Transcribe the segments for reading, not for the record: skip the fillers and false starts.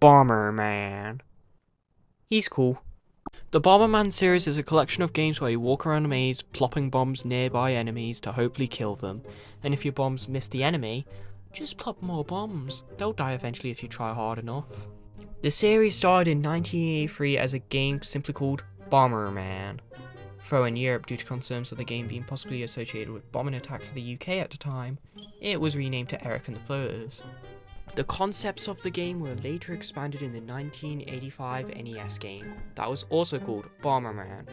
Bomberman. He's cool. The Bomberman series is a collection of games where you walk around a maze, plopping bombs nearby enemies to hopefully kill them, and if your bombs miss the enemy, just plop more bombs. They'll die eventually if you try hard enough. The series started in 1983 as a game simply called Bomberman. Though in Europe, due to concerns of the game being possibly associated with bombing attacks in the UK at the time, it was renamed to Eric and the Floaters. The concepts of the game were later expanded in the 1985 NES game that was also called Bomberman.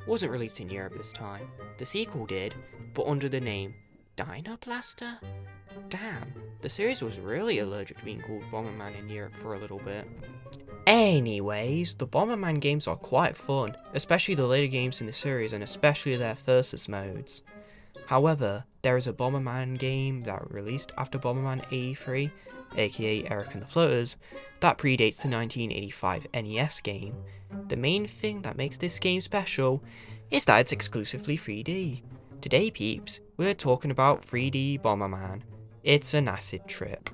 Wasn't released in Europe this time. The sequel did, but under the name Dino Blaster? Damn, the series was really allergic to being called Bomberman in Europe for a little bit. Anyways, the Bomberman games are quite fun, especially the later games in the series and especially their versus modes. However, there is a Bomberman game that released after Bomberman 83, aka Eric and the Floaters, that predates the 1985 NES game. The main thing that makes this game special is that it's exclusively 3D. Today peeps, we're talking about 3D Bomberman. It's an acid trip.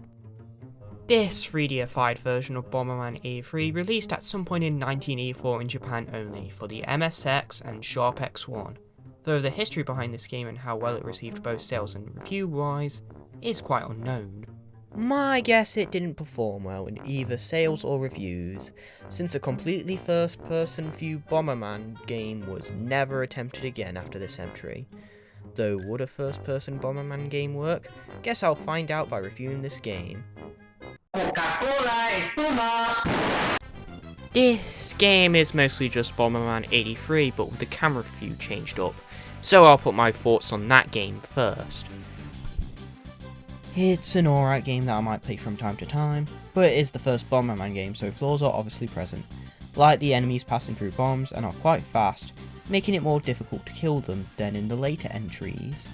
This 3D-ified version of Bomberman 83 released at some point in 1984 in Japan only for the MSX and Sharp X1, though the history behind this game and how well it received both sales and review-wise is quite unknown. My guess it didn't perform well in either sales or reviews, since a completely first-person view Bomberman game was never attempted again after this entry. Though would a first-person Bomberman game work? Guess I'll find out by reviewing this game. This game is mostly just Bomberman 83 but with the camera view changed up, so I'll put my thoughts on that game first. It's an alright game that I might play from time to time, but it is the first Bomberman game so flaws are obviously present, like the enemies passing through bombs and are quite fast, making it more difficult to kill them than in the later entries.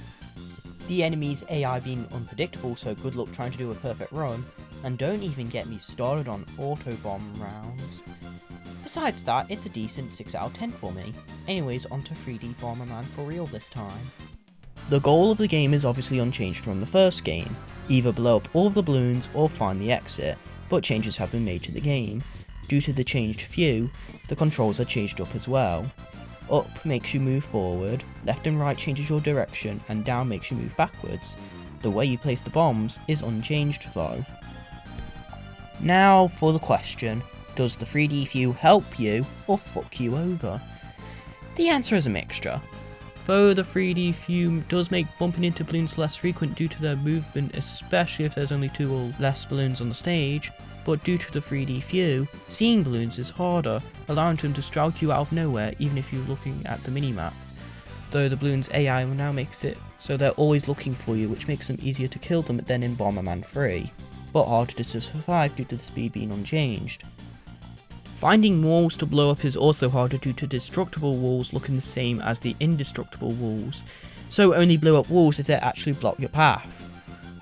The enemy's AI being unpredictable, so good luck trying to do a perfect run, and don't even get me started on auto-bomb rounds. Besides that, it's a decent 6 out of 10 for me. Anyways, onto 3D Bomberman for real this time. The goal of the game is obviously unchanged from the first game, either blow up all of the balloons or find the exit, but changes have been made to the game. Due to the changed view, the controls are changed up as well. Up makes you move forward, left and right changes your direction, and down makes you move backwards. The way you place the bombs is unchanged though. Now for the question, does the 3D view help you or fuck you over? The answer is a mixture. Though the 3D view does make bumping into balloons less frequent due to their movement, especially if there's only 2 or less balloons on the stage, but due to the 3D view, seeing balloons is harder, allowing them to strike you out of nowhere even if you're looking at the minimap. Though the balloons AI now makes it so they're always looking for you, which makes them easier to kill them than in Bomberman 3, but harder to survive due to the speed being unchanged. Finding walls to blow up is also harder due to destructible walls looking the same as the indestructible walls, so only blow up walls if they actually block your path,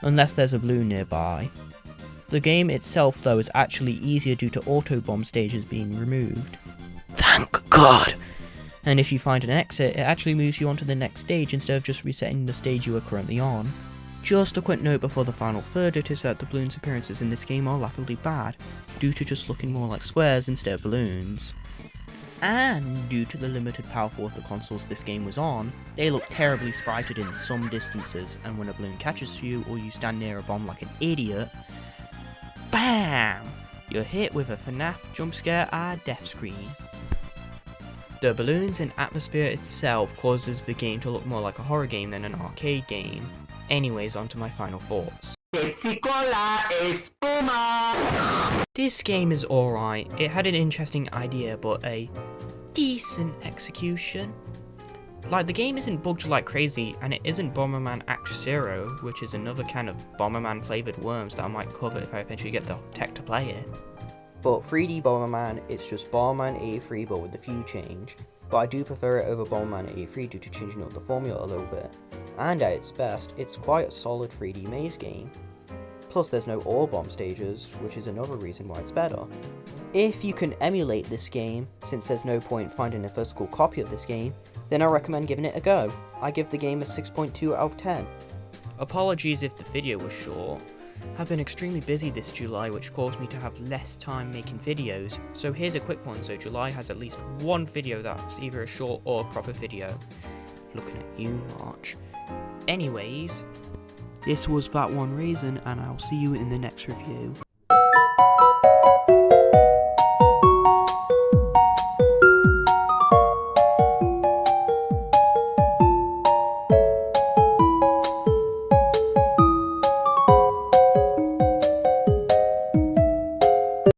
unless there's a balloon nearby. The game itself though is actually easier due to auto-bomb stages being removed. Thank God! And if you find an exit, it actually moves you onto the next stage instead of just resetting the stage you are currently on. Just a quick note before the final verdict is that the balloons' appearances in this game are laughably bad, due to just looking more like squares instead of balloons. And due to the limited power of the consoles this game was on, they look terribly sprited in some distances, and when a balloon catches you or you stand near a bomb like an idiot, BAM! You're hit with a FNAF jump scare death screen. The balloons and atmosphere itself causes the game to look more like a horror game than an arcade game. Anyways, onto my final thoughts. This game is alright. It had an interesting idea, but a decent execution. Like, the game isn't bugged like crazy, and it isn't Bomberman Act Zero, which is another kind of Bomberman flavoured worms that I might cover if I eventually get the tech to play it. But 3D Bomberman, it's just Bomberman 83 but with a few change, but I do prefer it over Bomberman 83 due to changing up the formula a little bit. And at its best, it's quite a solid 3D maze game. Plus there's no ore bomb stages, which is another reason why it's better. If you can emulate this game, since there's no point finding a physical copy of this game, then I recommend giving it a go. I give the game a 6.2 out of 10. Apologies if the video was short. I've been extremely busy this July, which caused me to have less time making videos, so here's a quick one so July has at least one video that's either a short or a proper video. Looking at you, March. Anyways, this was ThatOneRaisin, and I'll see you in the next review.